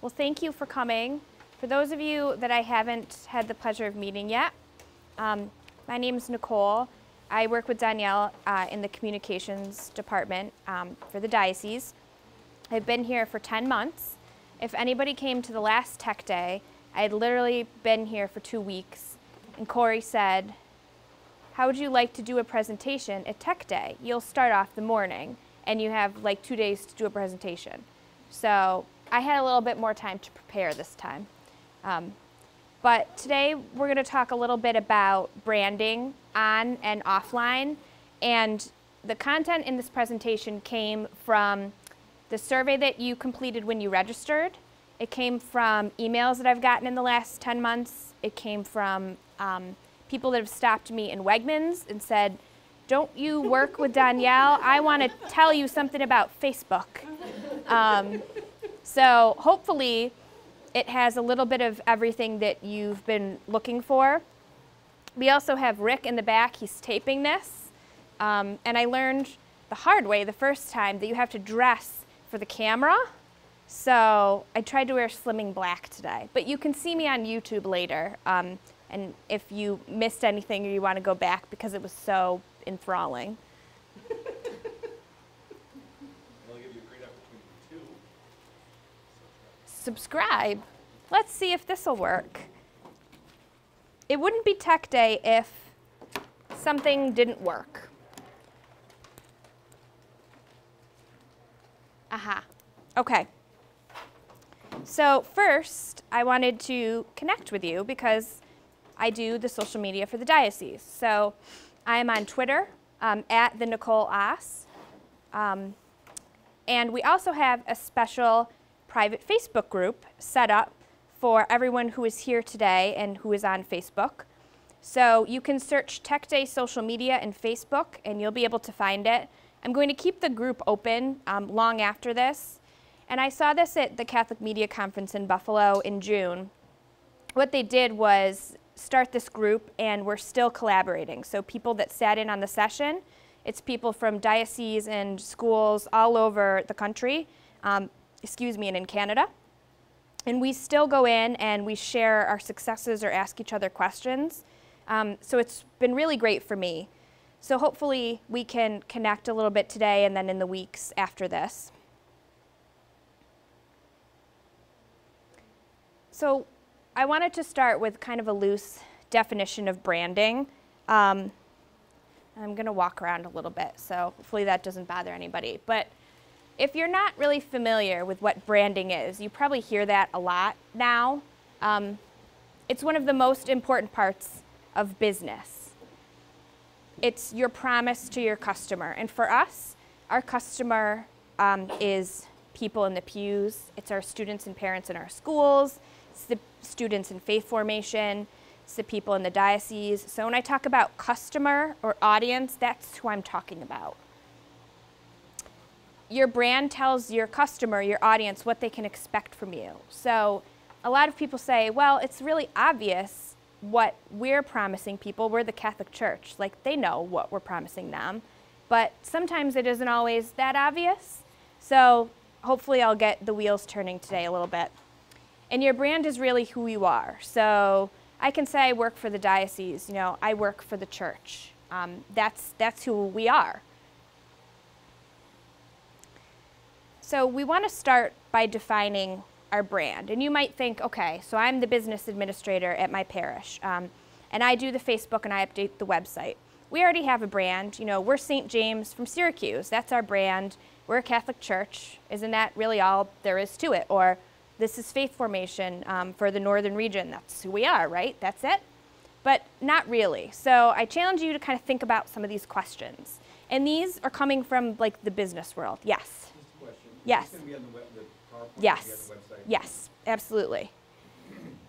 Well, thank you for coming. For those of you that I haven't had the pleasure of meeting yet, my name is Nicole. I work with Danielle in the communications department for the diocese. I've been here for 10 months. If anybody came to the last Tech Day, I had literally been here for 2 weeks, and Corey said, how would you like to do a presentation at Tech Day? You'll start off the morning, and you have like 2 days to do a presentation. So I had a little bit more time to prepare this time. But today we're going to talk a little bit about branding on and offline, and the content in this presentation came from the survey that you completed when you registered. It came from emails that I've gotten in the last 10 months. It came from people that have stopped me in Wegmans and said, don't you work with Danielle? I want to tell you something about Facebook. So hopefully it has a little bit of everything that you've been looking for. We also have Rick in the back. He's taping this. And I learned the hard way the first time that you have to dress for the camera. So I tried to wear slimming black today. But you can see me on YouTube later. And if you missed anything or you want to go back because it was so enthralling. I'll give you a great opportunity to subscribe. Let's see if this will work. It wouldn't be Tech Day if something didn't work. Aha. Okay. So first, I wanted to connect with you because I do the social media for the diocese. So I am on Twitter at the Nicole Oss. And we also have a special private Facebook group set up for everyone who is here today and who is on Facebook. So you can search Tech Day social media in Facebook and you'll be able to find it. I'm going to keep the group open long after this. And I saw this at the Catholic Media Conference in Buffalo in June. What they did was start this group, and we're still collaborating. So people that sat in on the session, it's people from dioceses and schools all over the country, and in Canada. And we still go in and we share our successes or ask each other questions. So it's been really great for me. So hopefully we can connect a little bit today and then in the weeks after this. So I wanted to start with kind of a loose definition of branding. I'm going to walk around a little bit, so hopefully that doesn't bother anybody. But if you're not really familiar with what branding is, you probably hear that a lot now. It's one of the most important parts of business. It's your promise to your customer. And for us, our customer is people in the pews. It's our students and parents in our schools. It's the students in faith formation. It's the people in the diocese. So when I talk about customer or audience, that's who I'm talking about. Your brand tells your customer, your audience, what they can expect from you. So a lot of people say, well, it's really obvious what we're promising people. We're the Catholic Church. Like, they know what we're promising them. But sometimes it isn't always that obvious. So hopefully I'll get the wheels turning today a little bit. And your brand is really who you are. So I can say I work for the diocese. You know, I work for the church. That's who we are. So we want to start by defining our brand. And you might think, okay, so I'm the business administrator at my parish, and I do the Facebook and I update the website. We already have a brand. You know, we're St. James from Syracuse. That's our brand. We're a Catholic church. Isn't that really all there is to it? Or this is faith formation for the northern region. That's who we are, right? That's it? But not really. So I challenge you to kind of think about some of these questions. And these are coming from like the business world. Yes? Just a question. Yes. Is this going to be on the PowerPoint? Yes. On the website? Yes, absolutely.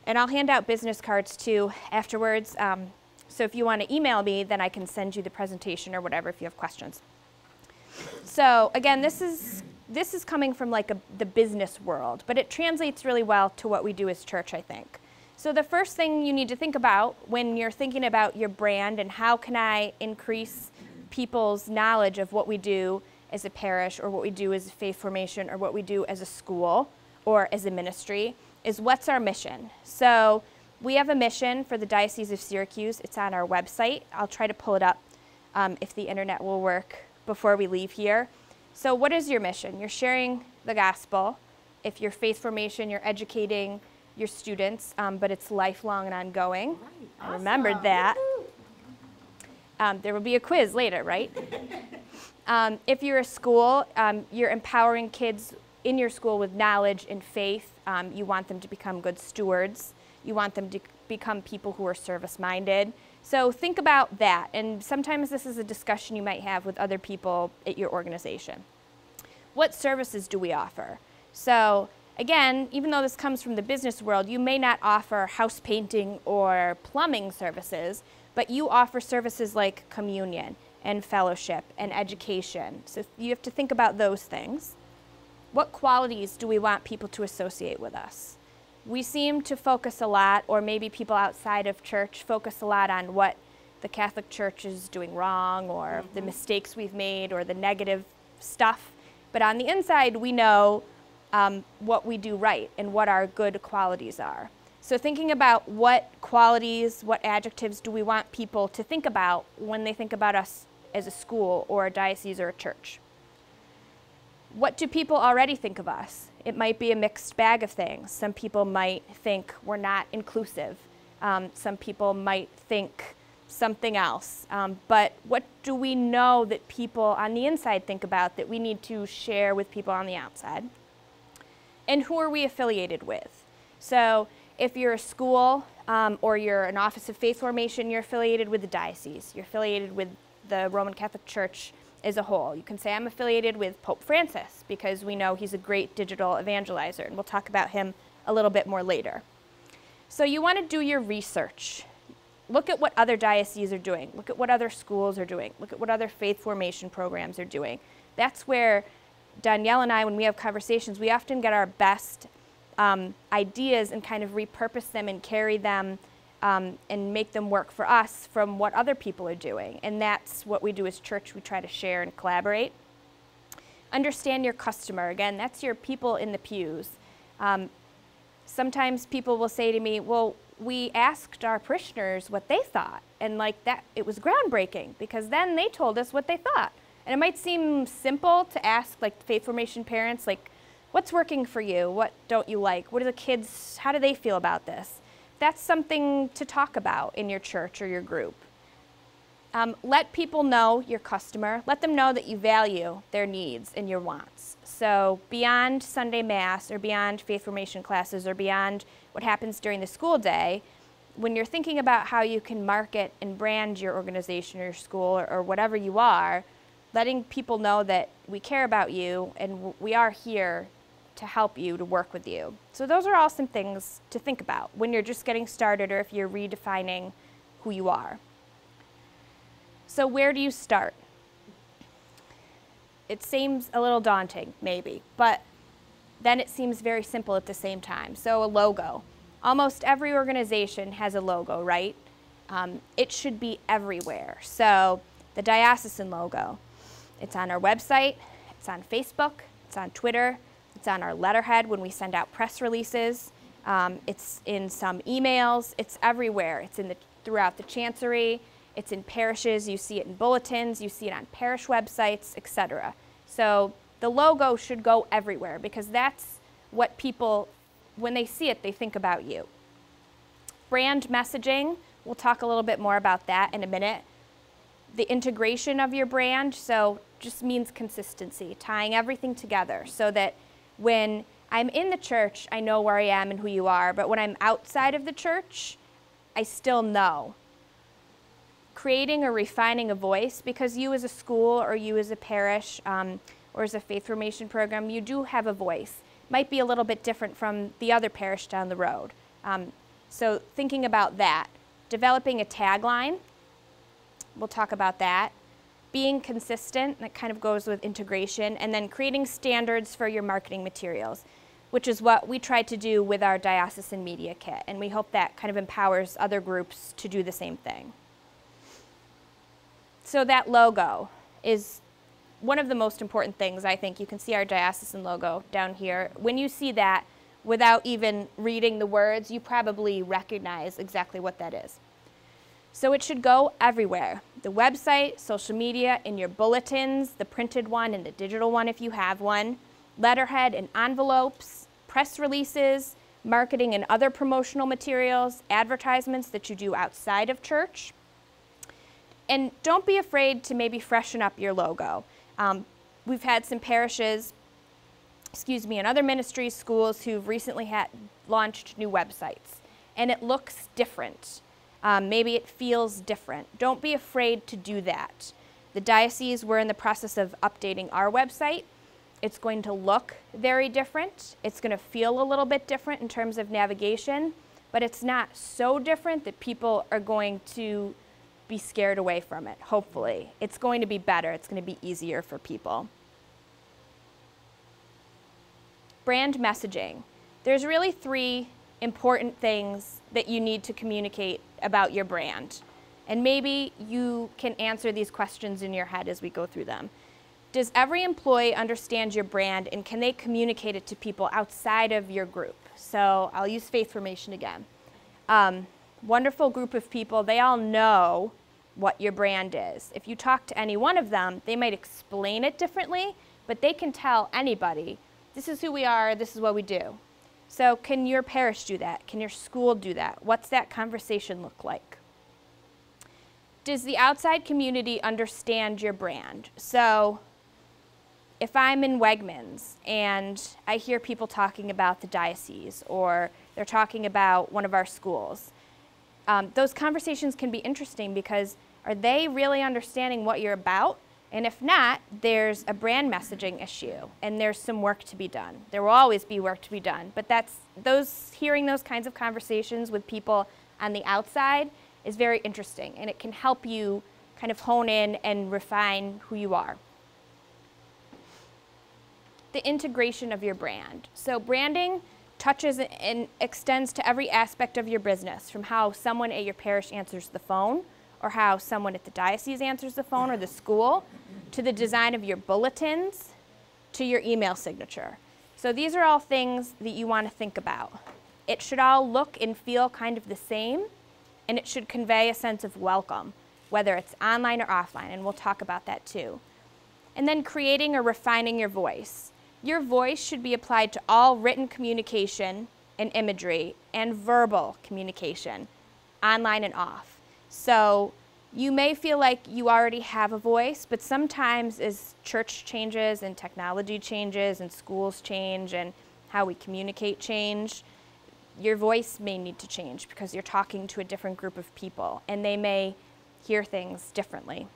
And I'll hand out business cards too afterwards. So if you want to email me, then I can send you the presentation or whatever if you have questions. So again, this is coming from like the business world, but it translates really well to what we do as church, I think. So the first thing you need to think about when you're thinking about your brand and how can I increase people's knowledge of what we do as a parish or what we do as a faith formation or what we do as a school or as a ministry, is what's our mission? So we have a mission for the Diocese of Syracuse. It's on our website. I'll try to pull it up if the internet will work before we leave here. So what is your mission? You're sharing the gospel. If you're faith formation, you're educating your students, but it's lifelong and ongoing. Right. I remembered that. There will be a quiz later, right? If you're a school, you're empowering kids in your school with knowledge and faith. You want them to become good stewards. You want them to become people who are service-minded. So think about that. And sometimes this is a discussion you might have with other people at your organization. What services do we offer? So again, even though this comes from the business world, you may not offer house painting or plumbing services, but you offer services like communion and fellowship and education. So you have to think about those things. What qualities do we want people to associate with us? We seem to focus a lot, or maybe people outside of church focus a lot on what the Catholic Church is doing wrong, or the mistakes we've made, or the negative stuff. But on the inside, we know what we do right and what our good qualities are. So thinking about what qualities, what adjectives do we want people to think about when they think about us as a school or a diocese or a church? What do people already think of us? It might be a mixed bag of things. Some people might think we're not inclusive. Some people might think something else. But what do we know that people on the inside think about that we need to share with people on the outside? And who are we affiliated with? So if you're a school or you're an office of faith formation, you're affiliated with the diocese. You're affiliated with the Roman Catholic Church as a whole. You can say, I'm affiliated with Pope Francis because we know he's a great digital evangelizer, and we'll talk about him a little bit more later. So you want to do your research. Look at what other dioceses are doing. Look at what other schools are doing. Look at what other faith formation programs are doing. That's where Danielle and I, when we have conversations, we often get our best ideas and kind of repurpose them and carry them and make them work for us from what other people are doing. And that's what we do as church. We try to share and collaborate. Understand your customer. Again, that's your people in the pews. Sometimes people will say to me, well, we asked our parishioners what they thought. And like that, it was groundbreaking because then they told us what they thought. And it might seem simple to ask like faith formation parents, like, what's working for you? What don't you like? What do the kids, how do they feel about this? That's something to talk about in your church or your group. Let people know your customer. Let them know that you value their needs and your wants. So beyond Sunday Mass or beyond faith formation classes or beyond what happens during the school day, when you're thinking about how you can market and brand your organization or your school or whatever you are, letting people know that we care about you and we are here to help you, to work with you. So those are all some things to think about when you're just getting started or if you're redefining who you are. So where do you start? It seems a little daunting, maybe, but then it seems very simple at the same time. So a logo. Almost every organization has a logo, right? It should be everywhere. So the diocesan logo, it's on our website, it's on Facebook, it's on Twitter, it's on our letterhead when we send out press releases. It's in some emails. It's everywhere. It's throughout the chancery. It's in parishes. You see it in bulletins. You see it on parish websites, etc. So the logo should go everywhere because that's what people, when they see it, they think about you. Brand messaging, we'll talk a little bit more about that in a minute. The integration of your brand, so just means consistency, tying everything together so that when I'm in the church, I know where I am and who you are, but when I'm outside of the church, I still know. Creating or refining a voice, because you as a school or you as a parish or as a faith formation program, you do have a voice. Might be a little bit different from the other parish down the road. So thinking about that. Developing a tagline, we'll talk about that. Being consistent, that kind of goes with integration, and then creating standards for your marketing materials, which is what we tried to do with our diocesan media kit, and we hope that kind of empowers other groups to do the same thing. So that logo is one of the most important things, I think. You can see our diocesan logo down here. When you see that, without even reading the words, you probably recognize exactly what that is. So it should go everywhere. The website, social media, in your bulletins, the printed one and the digital one if you have one, letterhead and envelopes, press releases, marketing and other promotional materials, advertisements that you do outside of church. And don't be afraid to maybe freshen up your logo. We've had some parishes, and other ministries, schools who've recently launched new websites, and it looks different. Maybe it feels different. Don't be afraid to do that. The diocese, we're in the process of updating our website. It's going to look very different. It's going to feel a little bit different in terms of navigation, but it's not so different that people are going to be scared away from it, hopefully. It's going to be better. It's going to be easier for people. Brand messaging. There's really 3 important things that you need to communicate about your brand. And maybe you can answer these questions in your head as we go through them. Does every employee understand your brand, and can they communicate it to people outside of your group? So I'll use faith formation again. Wonderful group of people, they all know what your brand is. If you talk to any one of them, they might explain it differently, but they can tell anybody, this is who we are, this is what we do. So can your parish do that? Can your school do that? What's that conversation look like? Does the outside community understand your brand? So if I'm in Wegmans and I hear people talking about the diocese, or they're talking about one of our schools, those conversations can be interesting because are they really understanding what you're about? And if not, there's a brand messaging issue, and there's some work to be done. There will always be work to be done, but hearing those kinds of conversations with people on the outside is very interesting, and it can help you kind of hone in and refine who you are. The integration of your brand. So branding touches and extends to every aspect of your business, from how someone at your parish answers the phone, or how someone at the diocese answers the phone, or the school, to the design of your bulletins, to your email signature. So these are all things that you want to think about. It should all look and feel kind of the same, and it should convey a sense of welcome, whether it's online or offline, and we'll talk about that too. And then creating or refining your voice. Your voice should be applied to all written communication and imagery and verbal communication, online and off. So you may feel like you already have a voice, but sometimes as church changes and technology changes and schools change and how we communicate change, your voice may need to change because you're talking to a different group of people and they may hear things differently.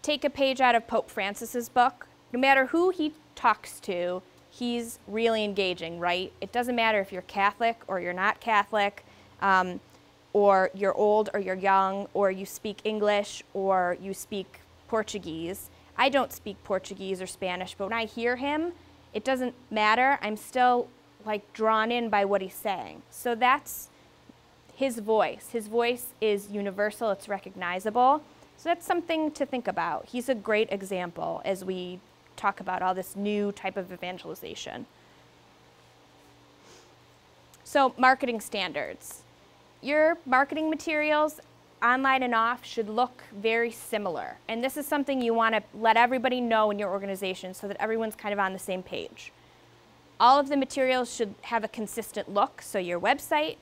Take a page out of Pope Francis's book. No matter who he talks to, he's really engaging, right? It doesn't matter if you're Catholic or you're not Catholic, or you're old or you're young, or you speak English or you speak Portuguese. I don't speak Portuguese or Spanish, but when I hear him, it doesn't matter. I'm still like drawn in by what he's saying. So that's his voice. His voice is universal, it's recognizable. So that's something to think about. He's a great example as we talk about all this new type of evangelization. So marketing standards. Your marketing materials, online and off, should look very similar. And this is something you want to let everybody know in your organization so that everyone's kind of on the same page. All of the materials should have a consistent look. So your website,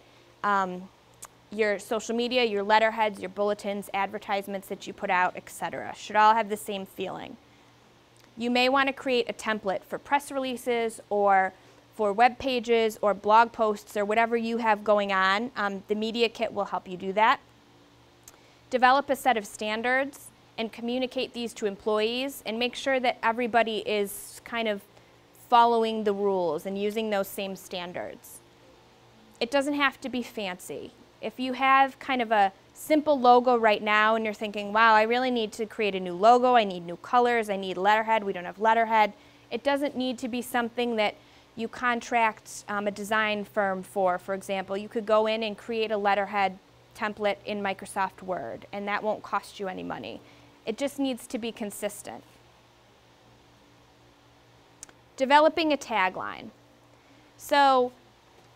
your social media, your letterheads, your bulletins, advertisements that you put out, etc., should all have the same feeling. You may want to create a template for press releases or for web pages or blog posts or whatever you have going on. The media kit will help you do that. Develop a set of standards and communicate these to employees and make sure that everybody is kind of following the rules and using those same standards. It doesn't have to be fancy. If you have kind of a simple logo right now and you're thinking, wow, I really need to create a new logo, I need new colors, I need letterhead, we don't have letterhead, it doesn't need to be something that you contract a design firm for. For example, you could go in and create a letterhead template in Microsoft Word, and that won't cost you any money. It just needs to be consistent. Developing a tagline. So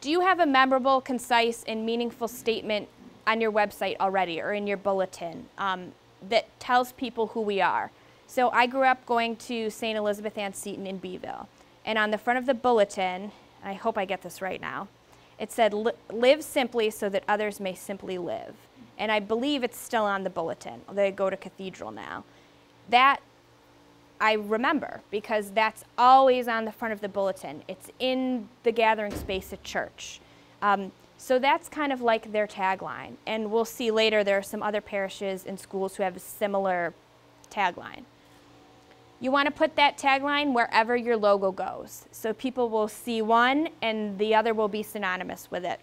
do you have a memorable, concise, and meaningful statement on your website already or in your bulletin that tells people who we are? So I grew up going to St. Elizabeth Ann Seton in Beeville. And on the front of the bulletin, and I hope I get this right now, it said, live simply so that others may simply live. And I believe it's still on the bulletin. They go to Cathedral now. That I remember because that's always on the front of the bulletin. It's in the gathering space at church. So that's kind of like their tagline. And we'll see later there are some other parishes and schools who have a similar tagline. You want to put that tagline wherever your logo goes. So people will see one and the other will be synonymous with it.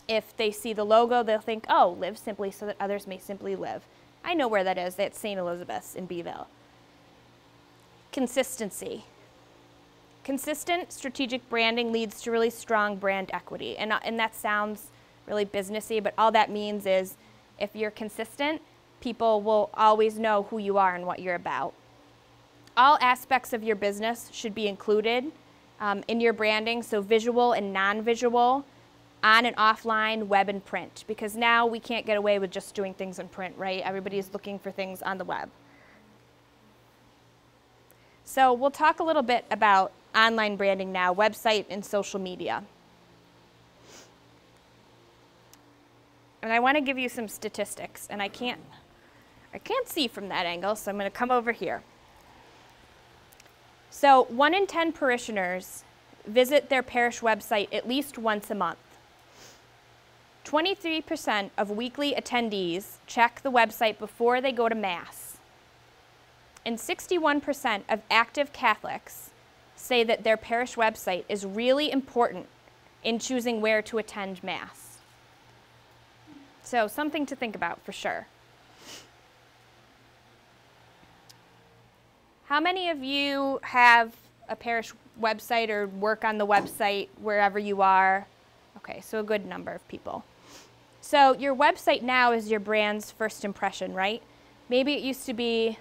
If they see the logo, they'll think, oh, live simply so that others may simply live. I know where that is. That's St. Elizabeth's in Beeville. Consistency. Consistent strategic branding leads to really strong brand equity. And that sounds really businessy, but all that means is if you're consistent, people will always know who you are and what you're about. All aspects of your business should be included in your branding, so visual and non-visual, on and offline, web and print, because now we can't get away with just doing things in print, right? Everybody's looking for things on the web. So we'll talk a little bit about online branding now, website and social media. And I want to give you some statistics, and I can't see from that angle, so I'm going to come over here. So 1 in 10 parishioners visit their parish website at least once a month. 23% of weekly attendees check the website before they go to Mass. And 61% of active Catholics say that their parish website is really important in choosing where to attend Mass. So something to think about for sure. How many of you have a parish website or work on the website wherever you are? Okay, so a good number of people. So your website now is your brand's first impression, right? Maybe it used to be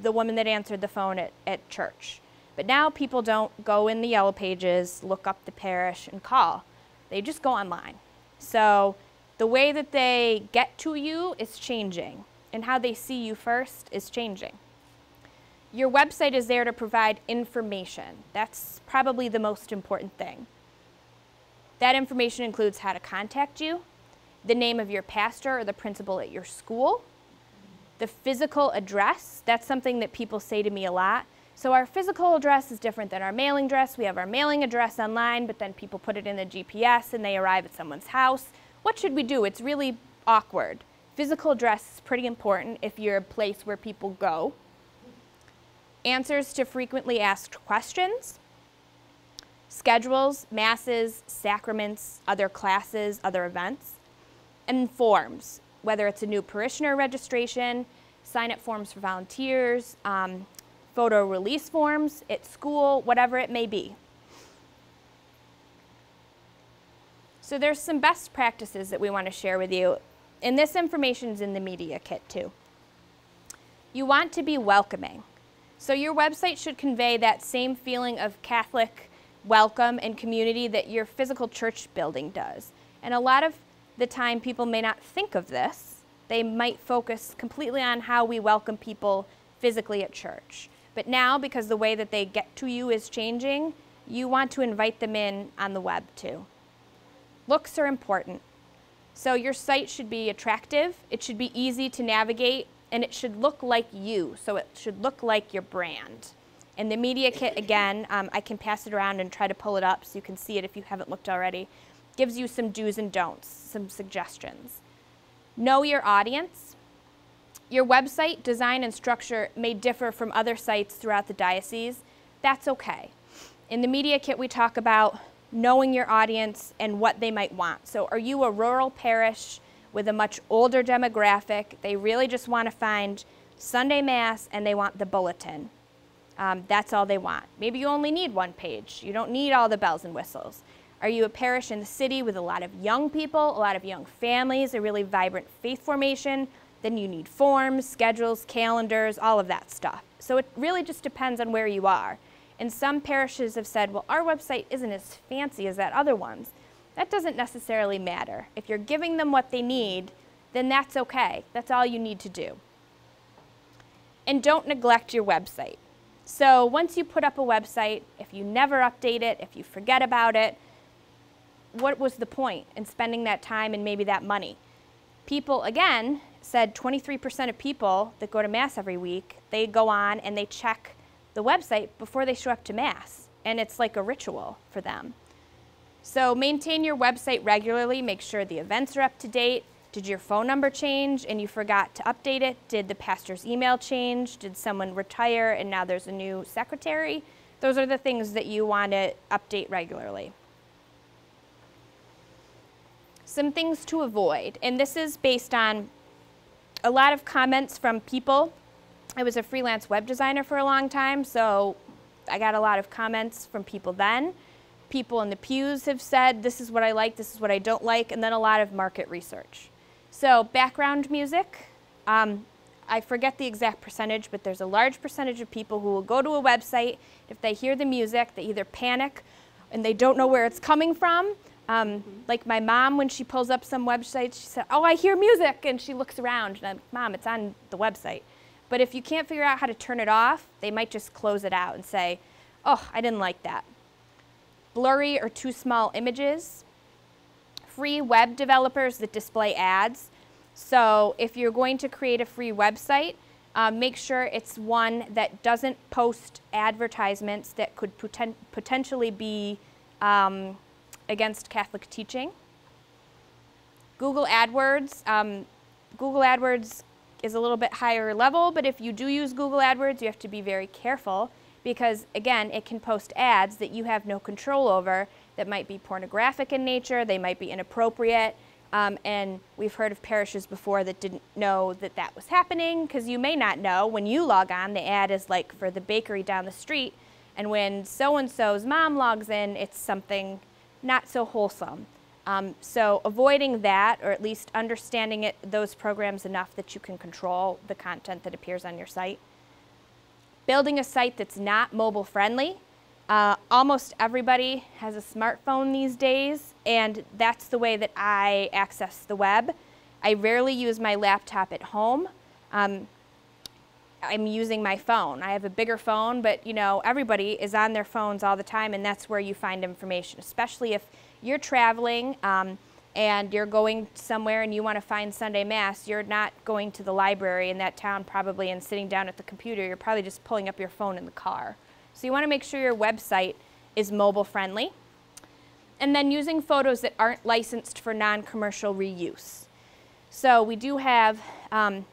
the woman that answered the phone at church. But now people don't go in the yellow pages, look up the parish, and call. They just go online. So the way that they get to you is changing, and how they see you first is changing. Your website is there to provide information. That's probably the most important thing. That information includes how to contact you, the name of your pastor or the principal at your school, the physical address. That's something that people say to me a lot. So our physical address is different than our mailing address. We have our mailing address online, but then people put it in the GPS and they arrive at someone's house. What should we do? It's really awkward. Physical address is pretty important if you're a place where people go. Answers to frequently asked questions, schedules, masses, sacraments, other classes, other events, and forms, whether it's a new parishioner registration, sign-up forms for volunteers, photo release forms at school, whatever it may be. So there's some best practices that we want to share with you, and this information is in the media kit too. You want to be welcoming. So your website should convey that same feeling of Catholic welcome and community that your physical church building does. And a lot of the time people may not think of this. They might focus completely on how we welcome people physically at church. But now, because the way that they get to you is changing, you want to invite them in on the web too. Looks are important. So your site should be attractive, it should be easy to navigate, and it should look like you, so it should look like your brand. In the media kit, again, I can pass it around and try to pull it up so you can see it if you haven't looked already. Gives you some do's and don'ts, some suggestions. Know your audience. Your website design and structure may differ from other sites throughout the diocese. That's okay. In the media kit, we talk about knowing your audience and what they might want. So are you a rural parish with a much older demographic? They really just want to find Sunday Mass and they want the bulletin. That's all they want. Maybe you only need one page. You don't need all the bells and whistles. Are you a parish in the city with a lot of young people, a lot of young families, a really vibrant faith formation? Then you need forms, schedules, calendars, all of that stuff. So it really just depends on where you are. And some parishes have said, well, our website isn't as fancy as that other one's. That doesn't necessarily matter. If you're giving them what they need, then that's okay. That's all you need to do. And don't neglect your website. So once you put up a website, if you never update it, if you forget about it, what was the point in spending that time and maybe that money? People, again, said 23% of people that go to Mass every week, they go on and they check the website before they show up to Mass. And it's like a ritual for them. So maintain your website regularly. Make sure the events are up to date. Did your phone number change and you forgot to update it? Did the pastor's email change? Did someone retire and now there's a new secretary? Those are the things that you want to update regularly. Some things to avoid, and this is based on a lot of comments from people. I was a freelance web designer for a long time, so I got a lot of comments from people then. People in the pews have said, this is what I like, this is what I don't like, and then a lot of market research. So background music, I forget the exact percentage, but there's a large percentage of people who will go to a website, if they hear the music, they either panic and they don't know where it's coming from. Like my mom, when she pulls up some website, she said, oh, I hear music, and she looks around, and I'm like, Mom, it's on the website. But if you can't figure out how to turn it off, they might just close it out and say, oh, I didn't like that. Blurry or too small images. Free web developers that display ads. So if you're going to create a free website, make sure it's one that doesn't post advertisements that could potentially be against Catholic teaching. Google AdWords. Google AdWords is a little bit higher level, but if you do use Google AdWords, you have to be very careful because, again, it can post ads that you have no control over that might be pornographic in nature, they might be inappropriate, and we've heard of parishes before that didn't know that that was happening because you may not know. When you log on, the ad is like for the bakery down the street, and when so-and-so's mom logs in, it's something not so wholesome. So avoiding that, or at least understanding those programs enough that you can control the content that appears on your site. Building a site that's not mobile friendly. Almost everybody has a smartphone these days, and that's the way that I access the web. I rarely use my laptop at home. I'm using my phone. I have a bigger phone, but you know, everybody is on their phones all the time, and that's where you find information, especially if you're traveling and you're going somewhere and you want to find Sunday Mass. You're not going to the library in that town probably and sitting down at the computer. You're probably just pulling up your phone in the car. So you want to make sure your website is mobile friendly. And then using photos that aren't licensed for non-commercial reuse. So we do have an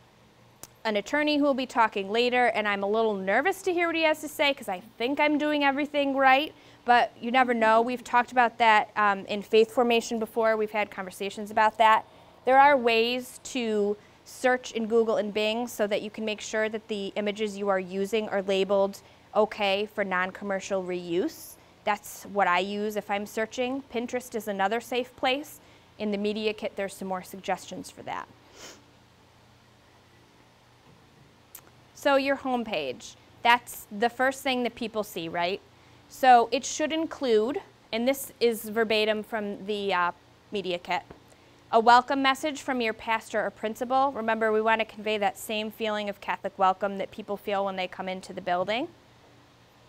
attorney who will be talking later, and I'm a little nervous to hear what he has to say because I think I'm doing everything right, but you never know. We've talked about that in faith formation before. We've had conversations about that. There are ways to search in Google and Bing so that you can make sure that the images you are using are labeled okay for non-commercial reuse. That's what I use if I'm searching. Pinterest is another safe place. In the media kit, there's some more suggestions for that. So your homepage, that's the first thing that people see, right? So it should include, and this is verbatim from the media kit, a welcome message from your pastor or principal. Remember, we want to convey that same feeling of Catholic welcome that people feel when they come into the building.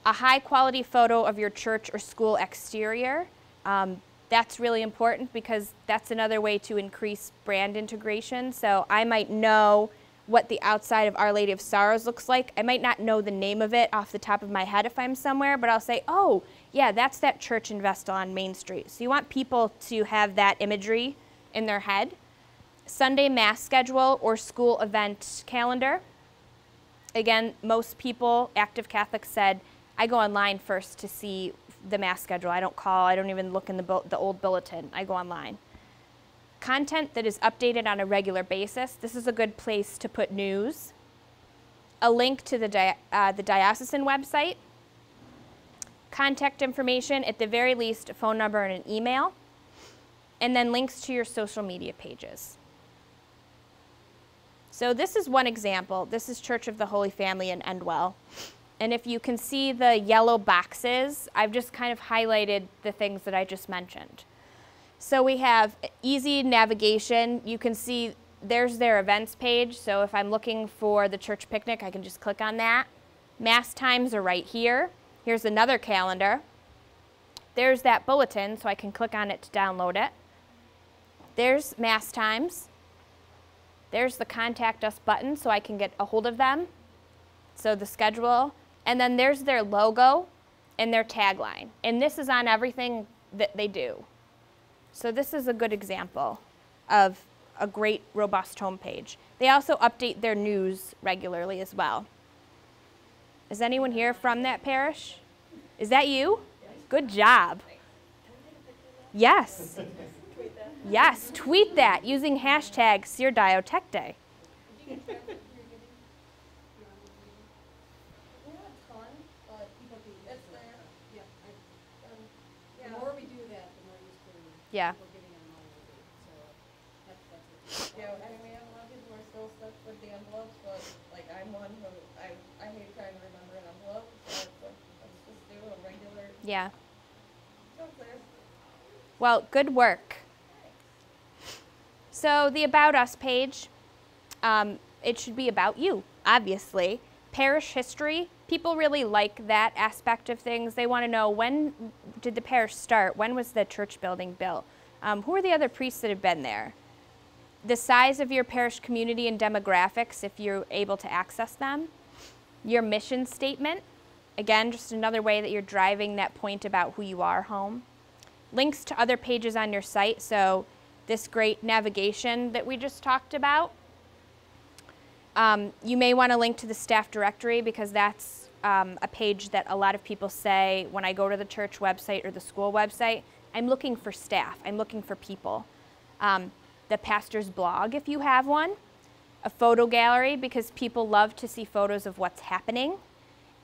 A high quality photo of your church or school exterior. That's really important because that's another way to increase brand integration. So I might know what the outside of Our Lady of Sorrows looks like. I might not know the name of it off the top of my head if I'm somewhere, but I'll say, oh, yeah, that's that church in Vestal on Main Street. So you want people to have that imagery in their head. Sunday Mass schedule or school event calendar. Again, most people, active Catholics, said, I go online first to see the Mass schedule. I don't call, I don't even look in the old bulletin. I go online. Content that is updated on a regular basis. This is a good place to put news. A link to the diocesan website. Contact information, at the very least, a phone number and an email. And then links to your social media pages. So this is one example. This is Church of the Holy Family in Endwell. And if you can see the yellow boxes, I've just kind of highlighted the things that I just mentioned. So we have easy navigation. You can see there's their events page. So if I'm looking for the church picnic, I can just click on that. Mass times are right here. Here's another calendar. There's that bulletin, so I can click on it to download it. There's mass times. There's the contact us button, so I can get a hold of them. So the schedule. And then there's their logo and their tagline. And this is on everything that they do. So this is a good example of a great, robust homepage. They also update their news regularly as well. Is anyone here from that parish? Is that you? Good job. Yes. Yes, tweet that using hashtag #SearDio Techday. Yeah. Yeah, I mean, we have a lot of people who are still stuck with the envelopes, but like I'm one who I hate trying to remember an envelope, so it's like, let's just do a regular. Yeah. So clear. Well, good work. So the About Us page, it should be about you, obviously. Parish history, people really like that aspect of things. They want to know, when did the parish start? When was the church building built? Who are the other priests that have been there? The size of your parish community and demographics, if you're able to access them. Your mission statement, again, just another way that you're driving that point about who you are home. Links to other pages on your site, so this great navigation that we just talked about. You may want to link to the staff directory, because that's a page that a lot of people say when I go to the church website or the school website, I'm looking for staff, I'm looking for people. The pastor's blog, if you have one. A photo gallery, because people love to see photos of what's happening.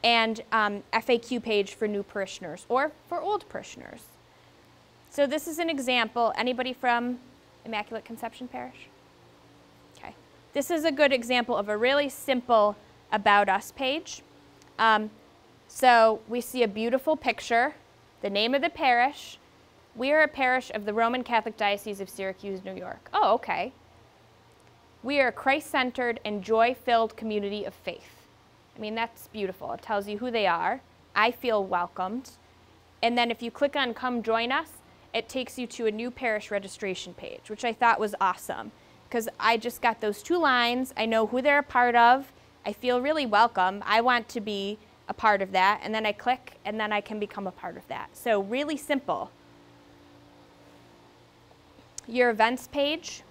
And FAQ page for new parishioners or for old parishioners. So this is an example. Anybody from Immaculate Conception Parish? Okay. This is a good example of a really simple About Us page. So we see a beautiful picture, the name of the parish. We are a parish of the Roman Catholic Diocese of Syracuse, New York. Oh, okay. We are a Christ-centered and joy-filled community of faith. I mean, that's beautiful. It tells you who they are. I feel welcomed. And then if you click on Come Join Us, it takes you to a new parish registration page, which I thought was awesome, because I just got those 2 lines. I know who they're a part of. I feel really welcome. I want to be a part of that. And then I click, and then I can become a part of that. So really simple. Your events page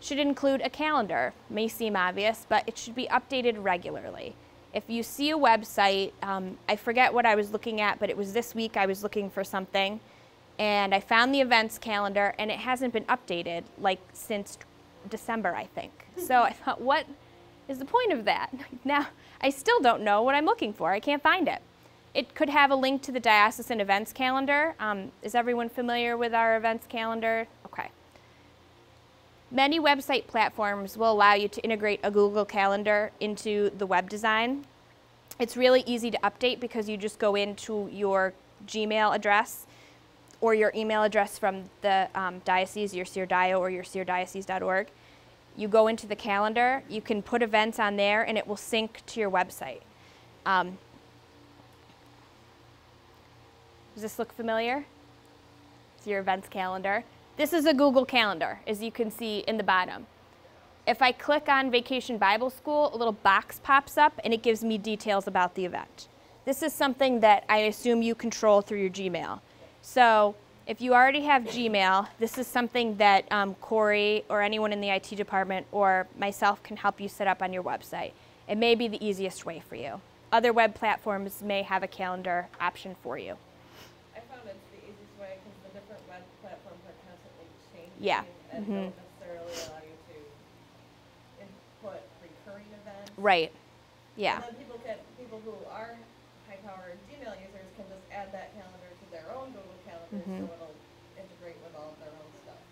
should include a calendar. May seem obvious, but it should be updated regularly. If you see a website, I forget what I was looking at, but it was this week I was looking for something, and I found the events calendar, and it hasn't been updated like since December, I think. So I thought, what is the point of that? Now, I still don't know what I'm looking for. I can't find it. It could have a link to the diocesan events calendar. Is everyone familiar with our events calendar? Okay. Many website platforms will allow you to integrate a Google Calendar into the web design. It's really easy to update, because you just go into your Gmail address or your email address from the diocese, your SearDio or your seardiocese.org. You go into the calendar, you can put events on there, and it will sync to your website. Does this look familiar? It's your events calendar. This is a Google Calendar, as you can see in the bottom. If I click on Vacation Bible School, a little box pops up, and it gives me details about the event. This is something that I assume you control through your Gmail. So if you already have Gmail, this is something that Corey or anyone in the IT department or myself can help you set up on your website. It may be the easiest way for you. Other web platforms may have a calendar option for you. I found it's the easiest way, because the different web platforms are constantly changing. Yeah. And don't necessarily allow you to input recurring events. Right. Yeah. And then people who are high-powered Gmail users can just add that calendar to their own Google Calendar, so it'll integrate with all of their own stuff.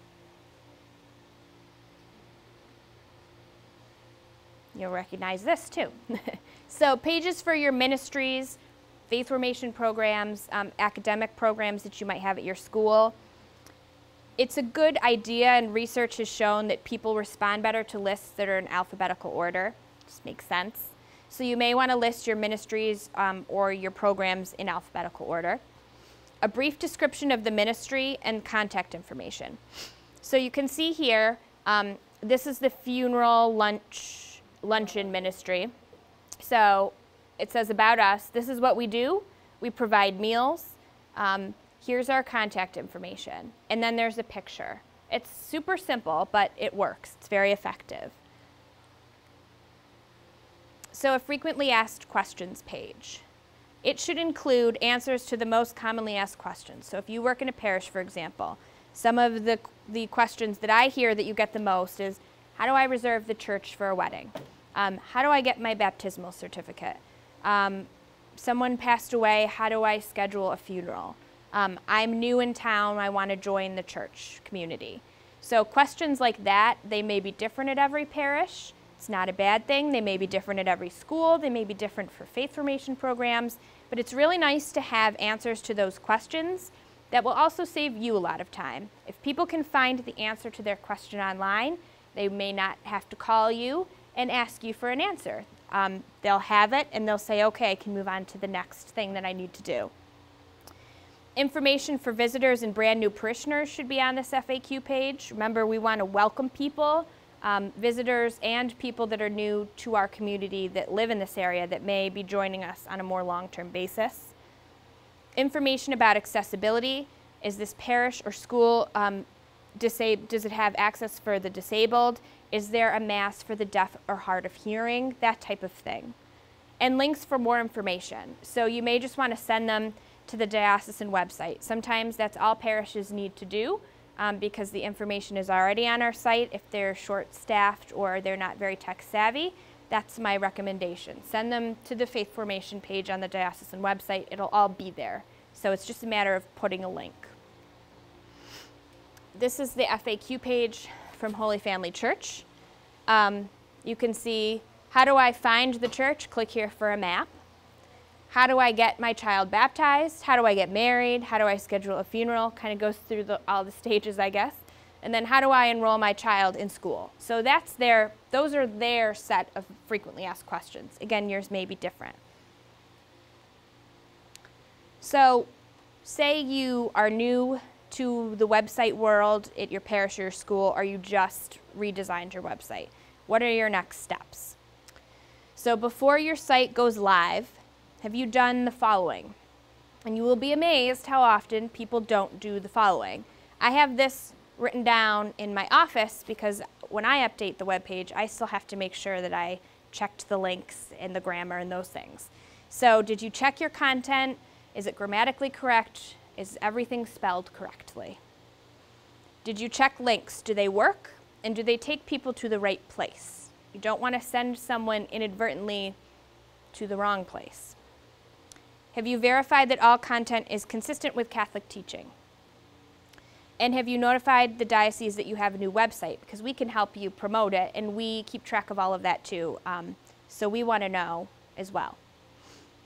You'll recognize this too. So pages for your ministries, faith formation programs, academic programs that you might have at your school. It's a good idea, and research has shown that people respond better to lists that are in alphabetical order. Just makes sense. So you may want to list your ministries or your programs in alphabetical order. A brief description of the ministry and contact information. So you can see here, this is the funeral luncheon ministry. So it says about us, this is what we do. We provide meals. Here's our contact information. And then there's a picture. It's super simple, but it works. It's very effective. So a frequently asked questions page. It should include answers to the most commonly asked questions. So if you work in a parish, for example, some of the questions that I hear that you get the most is, how do I reserve the church for a wedding? How do I get my baptismal certificate? Someone passed away, how do I schedule a funeral? I'm new in town, I want to join the church community. So questions like that, they may be different at every parish. It's not a bad thing. They may be different at every school. They may be different for faith formation programs. But it's really nice to have answers to those questions that will also save you a lot of time. If people can find the answer to their question online, they may not have to call you and ask you for an answer. They'll have it and they'll say, okay, I can move on to the next thing that I need to do. Information for visitors and brand new parishioners should be on this FAQ page. Remember, we want to welcome people, visitors and people that are new to our community that live in this area that may be joining us on a more long-term basis. Information about accessibility. Is this parish or school, does it have access for the disabled? Is there a mass for the deaf or hard of hearing? That type of thing. And links for more information. So you may just want to send them to the diocesan website. Sometimes that's all parishes need to do because the information is already on our site. If they're short-staffed or they're not very tech-savvy, that's my recommendation. Send them to the faith formation page on the diocesan website. It'll all be there. So it's just a matter of putting a link. This is the FAQ page from Holy Family Church. You can see, how do I find the church? Click here for a map. How do I get my child baptized? How do I get married? How do I schedule a funeral? Kind of goes through all the stages, I guess. And then how do I enroll my child in school? So those are their set of frequently asked questions. Again, yours may be different. So say you are new to the website world at your parish or your school, or you just redesigned your website. What are your next steps? So before your site goes live, have you done the following? And you will be amazed how often people don't do the following. I have this written down in my office because when I update the web page, I still have to make sure that I checked the links and the grammar and those things. So did you check your content? Is it grammatically correct? Is everything spelled correctly? Did you check links? Do they work? And do they take people to the right place? You don't want to send someone inadvertently to the wrong place. Have you verified that all content is consistent with Catholic teaching? And have you notified the diocese that you have a new website? Because we can help you promote it, and we keep track of all of that too. So we want to know as well.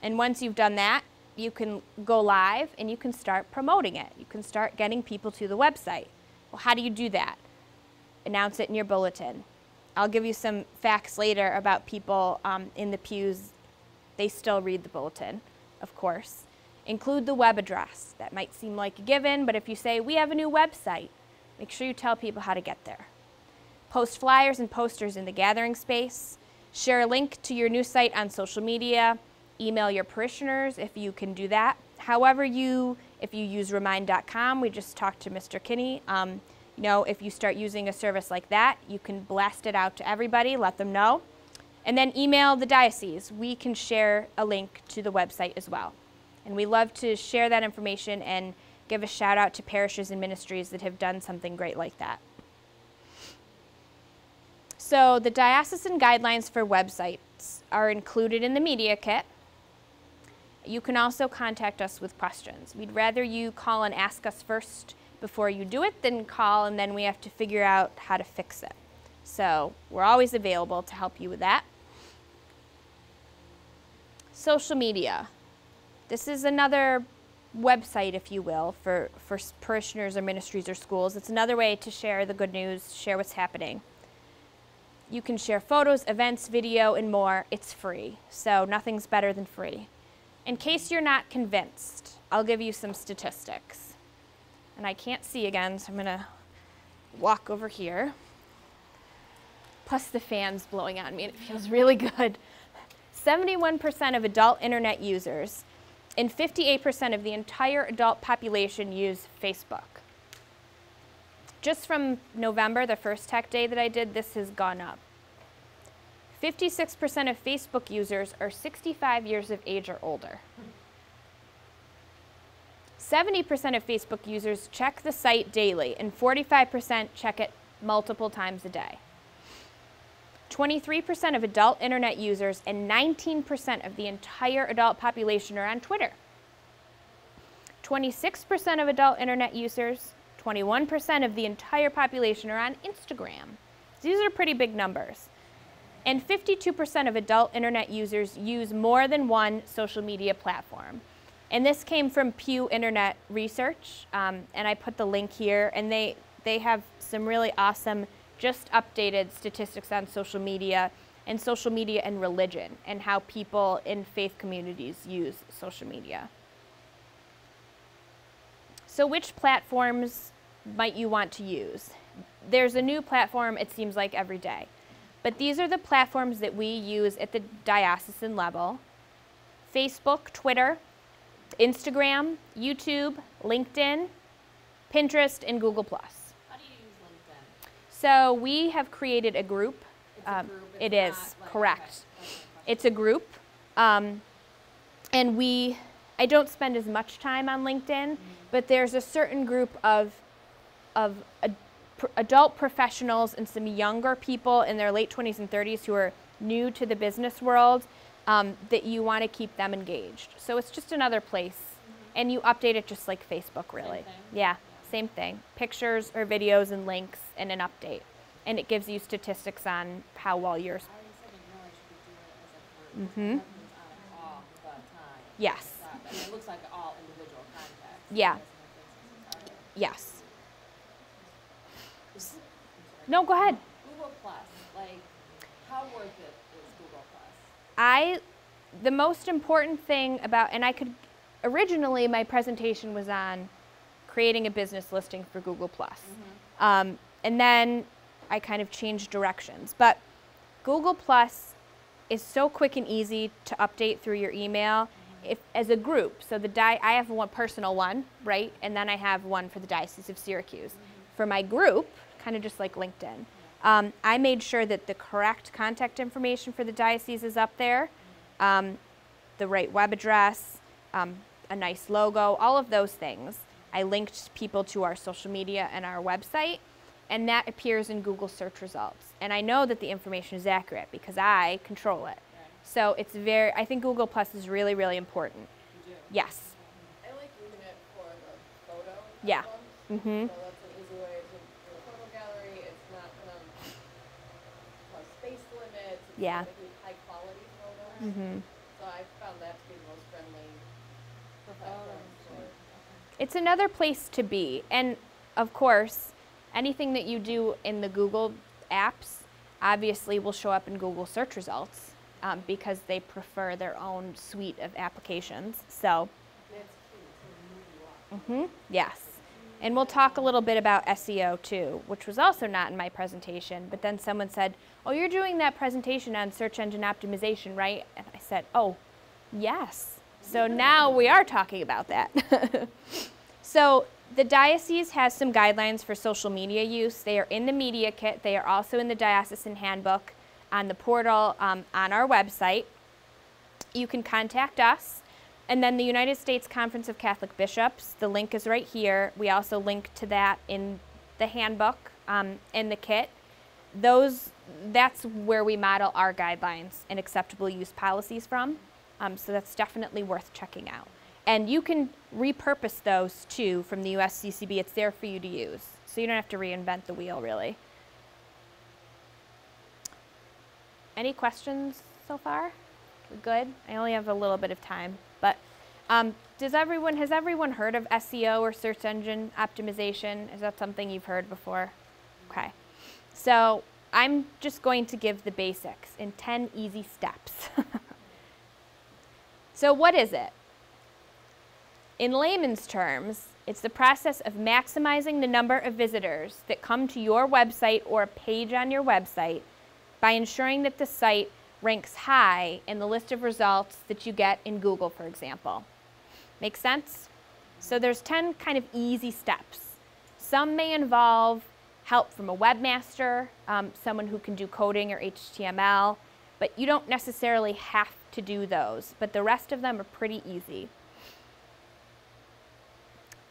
And once you've done that, you can go live and you can start promoting it. You can start getting people to the website. Well, how do you do that? Announce it in your bulletin. I'll give you some facts later about people in the pews. They still read the bulletin, of course. Include the web address. That might seem like a given, but if you say, we have a new website, make sure you tell people how to get there. Post flyers and posters in the gathering space. Share a link to your new site on social media. Email your parishioners if you can do that. However, if you use remind.com, we just talked to Mr. Kinney. If you start using a service like that, you can blast it out to everybody, let them know. And then email the diocese. We can share a link to the website as well. And we love to share that information and give a shout out to parishes and ministries that have done something great like that. So the diocesan guidelines for websites are included in the media kit. You can also contact us with questions. We'd rather you call and ask us first before you do it than call and then we have to figure out how to fix it. So we're always available to help you with that. Social media. This is another website, if you will, for parishioners or ministries or schools. It's another way to share the good news, share what's happening. You can share photos, events, video, and more. It's free, so nothing's better than free. In case you're not convinced, I'll give you some statistics. And I can't see again, so I'm gonna walk over here. Plus the fan's blowing on me, and it feels really good. 71% of adult internet users and 58% of the entire adult population use Facebook. Just from November, the first tech day that I did, this has gone up. 56% of Facebook users are 65 years of age or older. 70% of Facebook users check the site daily, and 45% check it multiple times a day. 23% of adult internet users and 19% of the entire adult population are on Twitter. 26% of adult internet users, 21% of the entire population are on Instagram. These are pretty big numbers. And 52% of adult internet users use more than one social media platform. And this came from Pew Internet Research, and I put the link here, and they have some really awesome, just updated statistics on social media and religion, and how people in faith communities use social media. So which platforms might you want to use? There's a new platform, it seems like, every day. But these are the platforms that we use at the diocesan level: Facebook, Twitter, Instagram, YouTube, LinkedIn, Pinterest, and Google+. How do you use LinkedIn? So we have created a group. It's a group. It It's is, not like, correct. okay, It's a group. And I don't spend as much time on LinkedIn, but there's a certain group of adult professionals and some younger people in their late 20s and 30s who are new to the business world, that you want to keep them engaged. So it's just another place, and you update it just like Facebook, really. Same thing? Yeah, same thing. Pictures or videos and links and an update. And it gives you statistics on how well you're. I didn't know I should be doing it as a group. That means I'm all the time. Yes. And it looks like all individual contacts. Yeah. Yes. No, go ahead. Google Plus, like, how worth it is Google Plus? The most important thing about, and originally my presentation was on creating a business listing for Google+. And then I kind of changed directions. But Google+ is so quick and easy to update through your email as a group. So I have one personal one, right? And then I have one for the Diocese of Syracuse. For my group, kind of just like LinkedIn, I made sure that the correct contact information for the diocese is up there, the right web address, a nice logo, all of those things. I linked people to our social media and our website, and that appears in Google search results. And I know that the information is accurate because I control it. So I think Google Plus is really, really important. You do? Yes. I like using it for the photo. Yeah. albums. So that's an easy way to do a photo gallery. It's not gonna cause space limits. It's Yeah. gonna be high quality photos. So I found that to be the most friendly platform for it. It's another place to be. And of course, anything that you do in the Google apps obviously will show up in Google search results, because they prefer their own suite of applications. So, yes. And we'll talk a little bit about SEO too, which was also not in my presentation. But then someone said, "Oh, you're doing that presentation on search engine optimization, right?" And I said, "Oh, yes." So now we are talking about that. So the diocese has some guidelines for social media use. They are in the media kit. They are also in the diocesan handbook on the portal, on our website. You can contact us. And then the United States Conference of Catholic Bishops, the link is right here. We also link to that in the handbook, in the kit. That's where we model our guidelines and acceptable use policies from. So that's definitely worth checking out. And you can repurpose those too from the USCCB. It's there for you to use. So you don't have to reinvent the wheel, really. Any questions so far? We good? I only have a little bit of time, but has everyone heard of SEO or search engine optimization? Is that something you've heard before? Okay. So I'm just going to give the basics in 10 easy steps. So what is it? In layman's terms, it's the process of maximizing the number of visitors that come to your website or a page on your website by ensuring that the site ranks high in the list of results that you get in Google, for example. Make sense? So there's 10 kind of easy steps. Some may involve help from a webmaster, someone who can do coding or HTML, but you don't necessarily have to do those, but the rest of them are pretty easy.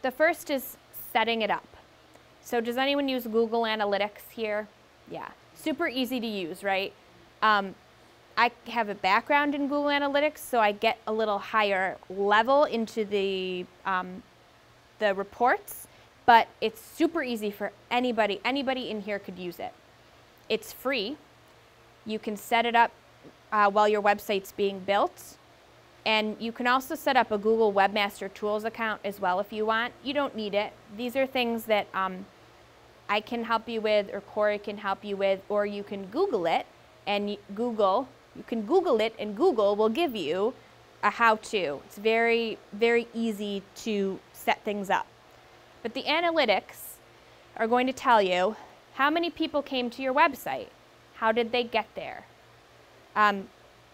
The first is setting it up. So does anyone use Google Analytics here? Yeah, super easy to use, right? I have a background in Google Analytics, so I get a little higher level into the reports, but it's super easy for anybody. Anybody in here could use it. It's free. You can set it up while your website's being built. And you can also set up a Google Webmaster Tools account as well if you want. You don't need it. These are things that I can help you with, or Corey can help you with, or you can Google it, and you can Google it, and Google will give you a how-to. It's very, very easy to set things up. But the analytics are going to tell you how many people came to your website. How did they get there?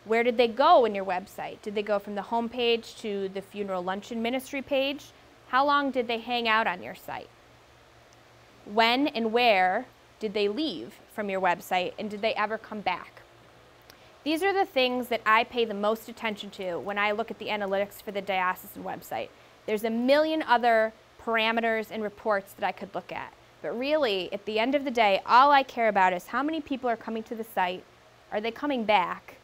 Where did they go in your website? Did they go from the home page to the funeral luncheon ministry page? How long did they hang out on your site? When and where did they leave from your website, and did they ever come back? These are the things that I pay the most attention to when I look at the analytics for the diocesan website. There's a million other parameters and reports that I could look at. But really, at the end of the day, all I care about is how many people are coming to the site, are they coming back,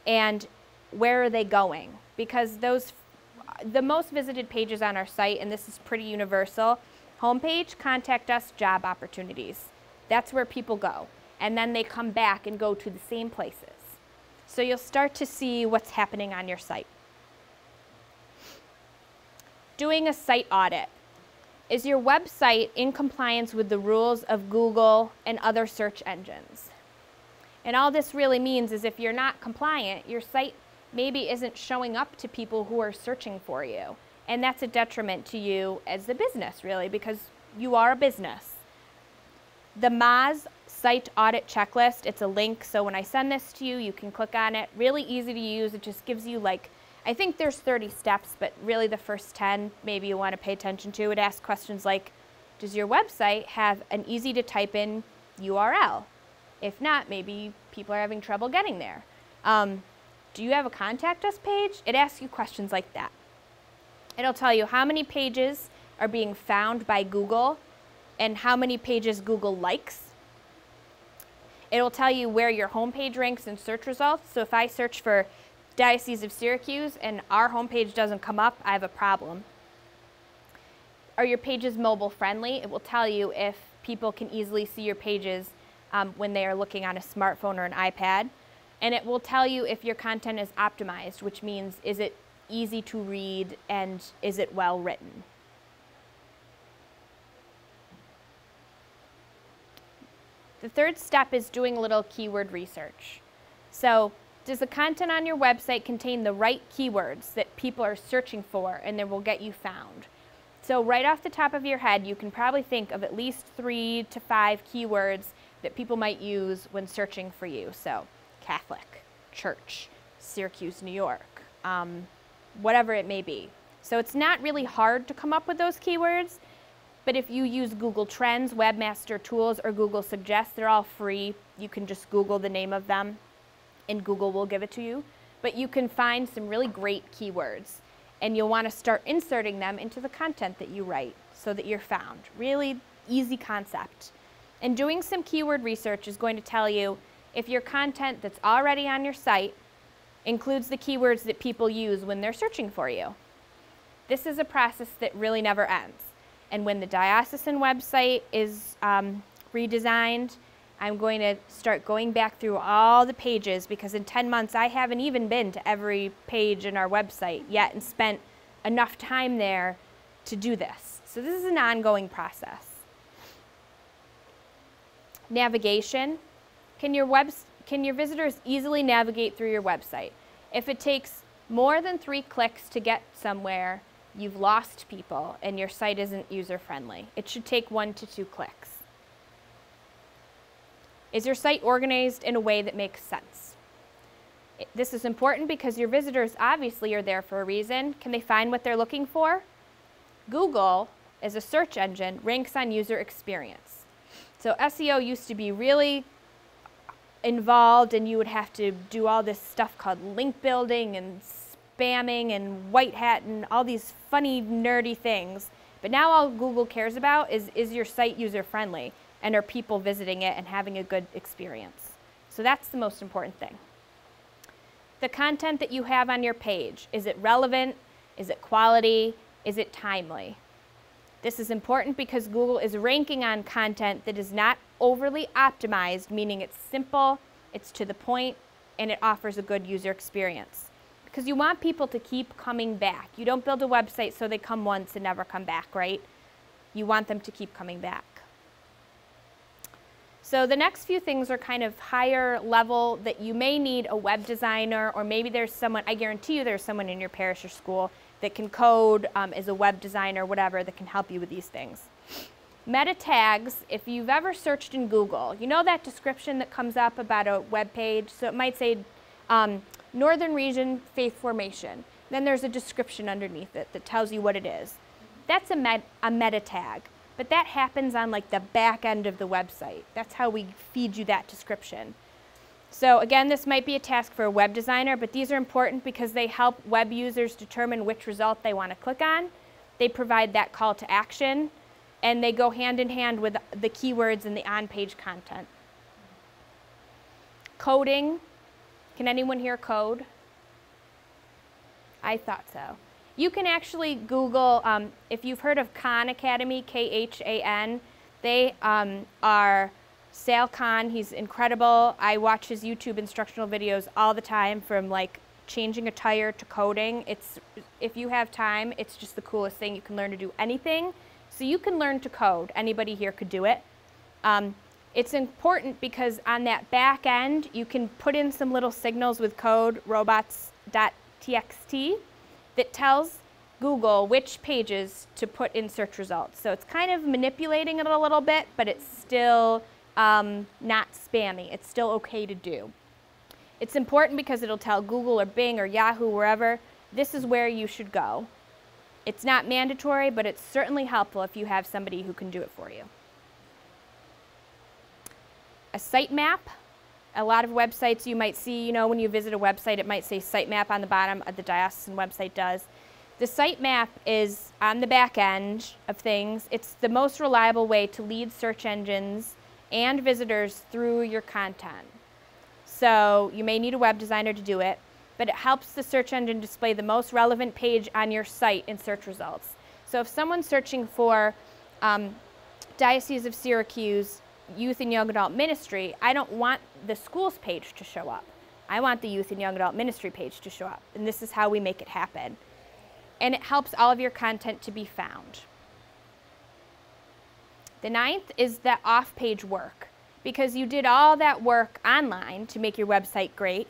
and where are they going? Because the most visited pages on our site, and this is pretty universal, homepage, contact us, job opportunities. That's where people go. And then they come back and go to the same places. So you'll start to see what's happening on your site. Doing a site audit. Is your website in compliance with the rules of Google and other search engines? And all this really means is if you're not compliant, your site maybe isn't showing up to people who are searching for you. And that's a detriment to you as a business, really, because you are a business. The Moz Site Audit Checklist, it's a link, so when I send this to you, you can click on it. Really easy to use. It just gives you I think there's 30 steps, but really the first 10 maybe you want to pay attention to. It asks questions like, does your website have an easy to type in URL? If not, maybe people are having trouble getting there. Do you have a contact us page? It asks you questions like that. It'll tell you how many pages are being found by Google and how many pages Google likes. It'll tell you where your homepage ranks in search results. So if I search for Diocese of Syracuse and our homepage doesn't come up, I have a problem. Are your pages mobile friendly? It will tell you if people can easily see your pages when they are looking on a smartphone or an iPad. And it will tell you if your content is optimized, which means is it easy to read and is it well written. The third step is doing a little keyword research. So does the content on your website contain the right keywords that people are searching for and that will get you found? So right off the top of your head, you can probably think of at least 3 to 5 keywords that people might use when searching for you. So Catholic, church, Syracuse, New York, whatever it may be. So it's not really hard to come up with those keywords, but if you use Google Trends, Webmaster Tools, or Google Suggest, they're all free. You can just Google the name of them and Google will give it to you. But you can find some really great keywords and you'll want to start inserting them into the content that you write so that you're found. Really easy concept. And doing some keyword research is going to tell you if your content that's already on your site includes the keywords that people use when they're searching for you. This is a process that really never ends. And when the diocesan website is redesigned, I'm going to start going back through all the pages, because in 10 months I haven't even been to every page in our website yet and spent enough time there to do this. So this is an ongoing process. Navigation. Can your visitors easily navigate through your website? If it takes more than 3 clicks to get somewhere, you've lost people and your site isn't user-friendly. It should take 1 to 2 clicks. Is your site organized in a way that makes sense? This is important because your visitors obviously are there for a reason. Can they find what they're looking for? Google, as a search engine, ranks on user experience. So SEO used to be really involved, and you would have to do all this stuff called link building and spamming and white hat and all these funny, nerdy things. But now all Google cares about is your site user-friendly, and are people visiting it and having a good experience? So that's the most important thing. The content that you have on your page, is it relevant? Is it quality? Is it timely? This is important because Google is ranking on content that is not overly optimized, meaning it's simple, it's to the point, and it offers a good user experience. Because you want people to keep coming back. You don't build a website so they come once and never come back, right? You want them to keep coming back. So the next few things are kind of higher level that you may need a web designer, or maybe there's someone, I guarantee you there's someone in your parish or school that can code as a web designer, whatever, that can help you with these things. Meta tags, if you've ever searched in Google, you know that description that comes up about a web page? So it might say Northern Region Faith Formation. Then there's a description underneath it that tells you what it is. That's a meta tag. But that happens on like the back end of the website. That's how we feed you that description. So again, this might be a task for a web designer, but these are important because they help web users determine which result they want to click on. They provide that call to action, and they go hand in hand with the keywords and the on-page content. Coding. Can anyone here code? I thought so. You can actually Google, if you've heard of Khan Academy, K-H-A-N, they are Sal Khan. He's incredible. I watch his YouTube instructional videos all the time, from like changing a tire to coding. If you have time, it's just the coolest thing. You can learn to do anything. So you can learn to code. Anybody here could do it. It's important because on that back end, you can put in some little signals with code, robots.txt, that tells Google which pages to put in search results. So it's kind of manipulating it a little bit, but it's still not spammy. It's still okay to do. It's important because it'll tell Google or Bing or Yahoo, wherever, this is where you should go. It's not mandatory, but it's certainly helpful if you have somebody who can do it for you. A sitemap. A lot of websites you might see, you know, when you visit a website, it might say sitemap on the bottom. The diocesan website does. The sitemap is on the back end of things. It's the most reliable way to lead search engines and visitors through your content. So you may need a web designer to do it, but it helps the search engine display the most relevant page on your site in search results. So if someone's searching for Diocese of Syracuse Youth and Young Adult Ministry, I don't want the schools page to show up. I want the Youth and Young Adult Ministry page to show up, and this is how we make it happen. And it helps all of your content to be found. The 9th is that off-page work, because you did all that work online to make your website great,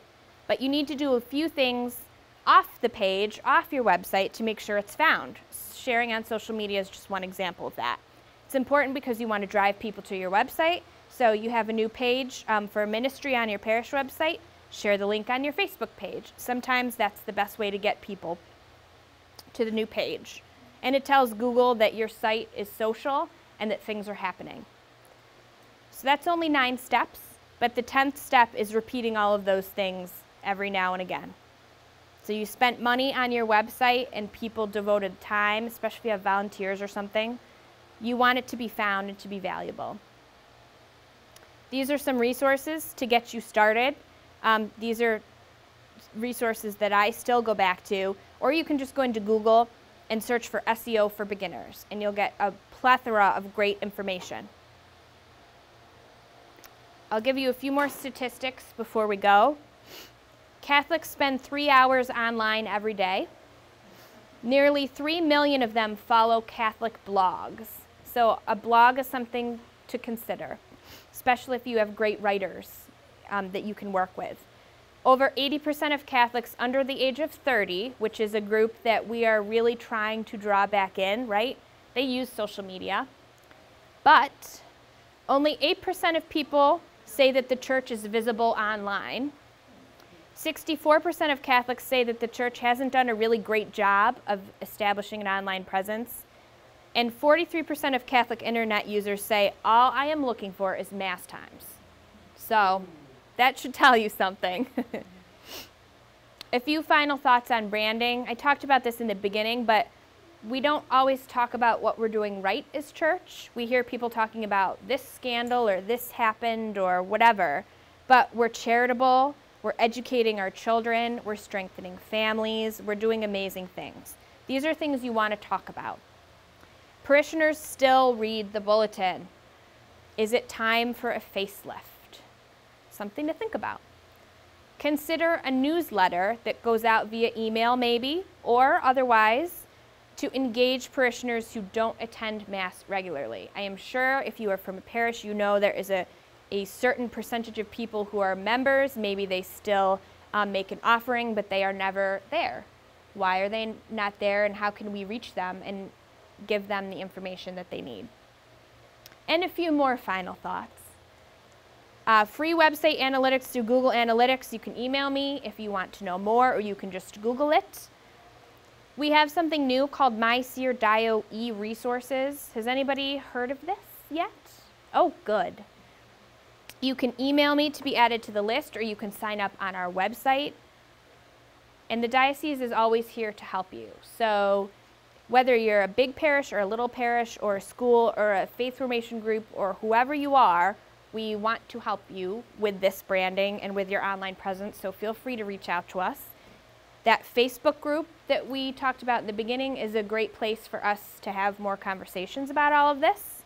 but you need to do a few things off the page, off your website, to make sure it's found. Sharing on social media is just one example of that. It's important because you want to drive people to your website. So you have a new page for a ministry on your parish website, share the link on your Facebook page. Sometimes that's the best way to get people to the new page. And it tells Google that your site is social and that things are happening. So that's only 9 steps, but the 10th step is repeating all of those things every now and again. So you spent money on your website and people devoted time, especially if you have volunteers or something. You want it to be found and to be valuable. These are some resources to get you started. These are resources that I still go back to, or you can just go into Google and search for SEO for beginners, and you'll get a plethora of great information. I'll give you a few more statistics before we go. Catholics spend 3 hours online every day. Nearly 3 million of them follow Catholic blogs. So a blog is something to consider, especially if you have great writers that you can work with. Over 80% of Catholics under the age of 30, which is a group that we are really trying to draw back in, right? They use social media. But only 8% of people say that the church is visible online. 64% of Catholics say that the church hasn't done a really great job of establishing an online presence. And 43% of Catholic internet users say, all I am looking for is Mass times. So that should tell you something. A few final thoughts on branding. I talked about this in the beginning, but we don't always talk about what we're doing right as church. We hear people talking about this scandal or this happened or whatever, but we're charitable. We're educating our children, we're strengthening families, we're doing amazing things. These are things you want to talk about. Parishioners still read the bulletin. Is it time for a facelift? Something to think about. Consider a newsletter that goes out via email maybe, or otherwise, to engage parishioners who don't attend Mass regularly. I am sure if you are from a parish, you know there is a certain percentage of people who are members. Maybe they still make an offering, but they are never there. Why are they not there, and how can we reach them and give them the information that they need? And a few more final thoughts. Free website analytics through Google Analytics. You can email me if you want to know more, or you can just Google it. We have something new called My Seer Dio e-resources. Has anybody heard of this yet? Oh, good. You can email me to be added to the list, or you can sign up on our website. And the diocese is always here to help you. So whether you're a big parish or a little parish or a school or a faith formation group or whoever you are, we want to help you with this branding and with your online presence, so feel free to reach out to us. That Facebook group that we talked about in the beginning is a great place for us to have more conversations about all of this.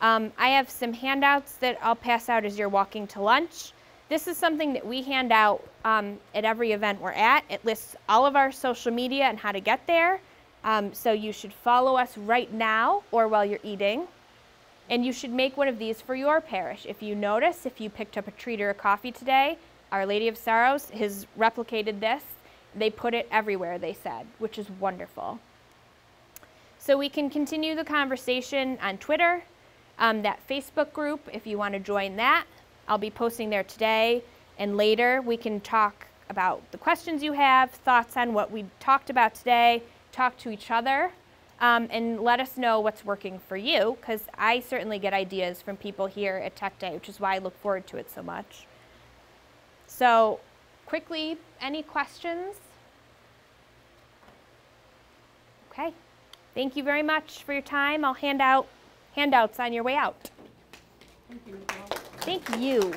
I have some handouts that I'll pass out as you're walking to lunch. This is something that we hand out at every event we're at. It lists all of our social media and how to get there. So you should follow us right now or while you're eating. And you should make one of these for your parish. If you notice, if you picked up a treat or a coffee today, Our Lady of Sorrows has replicated this. They put it everywhere, they said, which is wonderful. So we can continue the conversation on Twitter. That Facebook group, if you want to join that, I'll be posting there today, and later we can talk about the questions you have, thoughts on what we talked about today, talk to each other, and let us know what's working for you, because I certainly get ideas from people here at Techday, which is why I look forward to it so much. So quickly, any questions? Okay. Thank you very much for your time. I'll hand out handouts on your way out. Thank you, Nicole. Thank you.